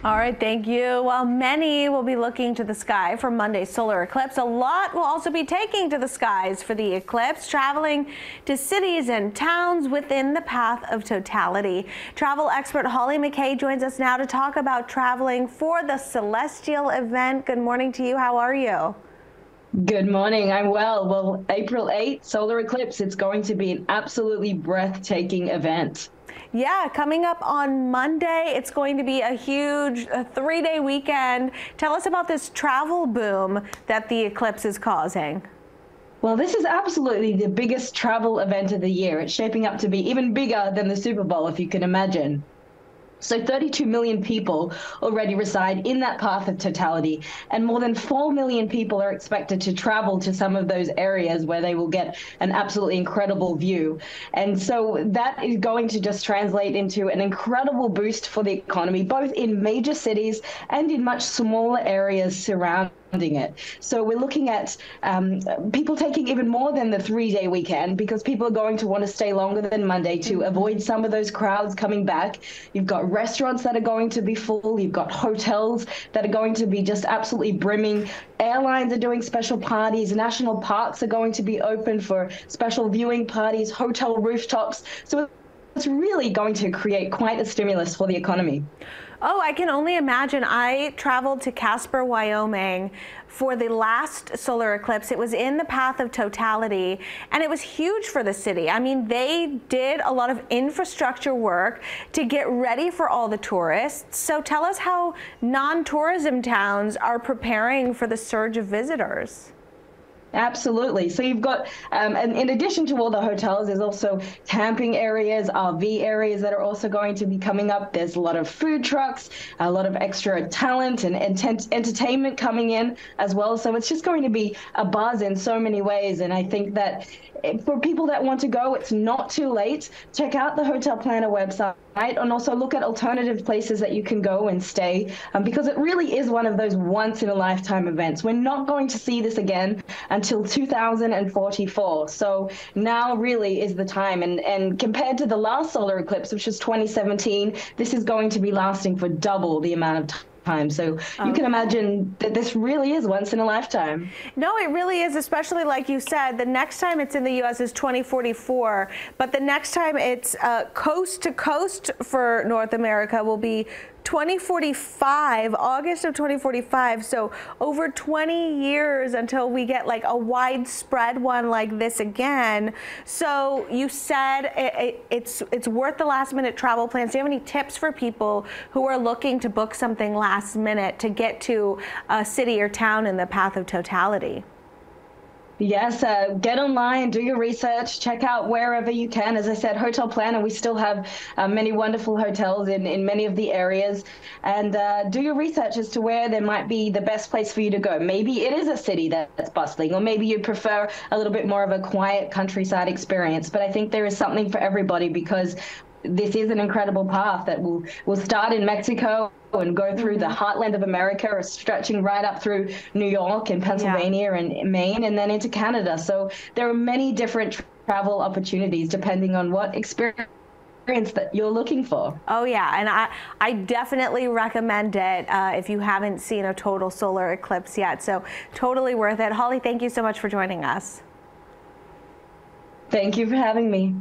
All right, thank you. While many will be looking to the sky for Monday's solar eclipse, a lot will also be taking to the skies for the eclipse, traveling to cities and towns within the path of totality. Travel expert Holly McKay joins us now to talk about traveling for the celestial event. Good morning to you. How are you? Good morning. I'm well. Well, April 8th, solar eclipse. It's going to be an absolutely breathtaking event. Yeah, coming up on Monday, it's going to be a huge 3-day weekend. Tell us about this travel boom that the eclipse is causing. Well, this is absolutely the biggest travel event of the year. It's shaping up to be even bigger than the Super Bowl, if you can imagine. So 32 million people already reside in that path of totality, and more than 4 million people are expected to travel to some of those areas where they will get an absolutely incredible view. And so that is going to just translate into an incredible boost for the economy, both in major cities and in much smaller areas surrounding it. So we're looking at people taking even more than the 3-day weekend, because people are going to want to stay longer than Monday to avoid some of those crowds coming back. You've got restaurants that are going to be full. You've got hotels that are going to be just absolutely brimming. Airlines are doing special parties. National parks are going to be open for special viewing parties, hotel rooftops. So it's really going to create quite a stimulus for the economy. Oh, I can only imagine. I traveled to Casper, Wyoming for the last solar eclipse. It was in the path of totality, and it was huge for the city. I mean, they did a lot of infrastructure work to get ready for all the tourists. So tell us how non-tourism towns are preparing for the surge of visitors. Absolutely. So you've got, and in addition to all the hotels, there's also camping areas, RV areas that are also going to be coming up. There's a lot of food trucks, a lot of extra talent and entertainment coming in as well. So it's just going to be a buzz in so many ways. And I think that for people that want to go, it's not too late. Check out the HotelPlanner website and also look at alternative places that you can go and stay, because it really is one of those once-in-a-lifetime events. We're not going to see this again until 2044. So now really is the time. And compared to the last solar eclipse, which was 2017, this is going to be lasting for double the amount of time. So you can imagine that this really is once in a lifetime. No, it really is, especially like you said, the next time it's in the U.S. is 2044, but the next time it's coast to coast for North America will be 2045, August of 2045. So over 20 years until we get like a widespread one like this again. So you said it's worth the last minute travel plans. Do you have any tips for people who are looking to book something last minute to get to a city or town in the path of totality? Yes, get online, do your research, check out wherever you can. As I said, HotelPlanner, we still have many wonderful hotels in many of the areas. And do your research as to where there might be the best place for you to go. Maybe it is a city that's bustling, or maybe you prefer a little bit more of a quiet countryside experience. But I think there is something for everybody, because this is an incredible path that will start in Mexico and go through the heartland of America, or stretching right up through New York and Pennsylvania and Maine, and then into Canada. So there are many different travel opportunities depending on what experience that you're looking for. Oh yeah, and I definitely recommend it if you haven't seen a total solar eclipse yet. So totally worth it. Holly, thank you so much for joining us. Thank you for having me.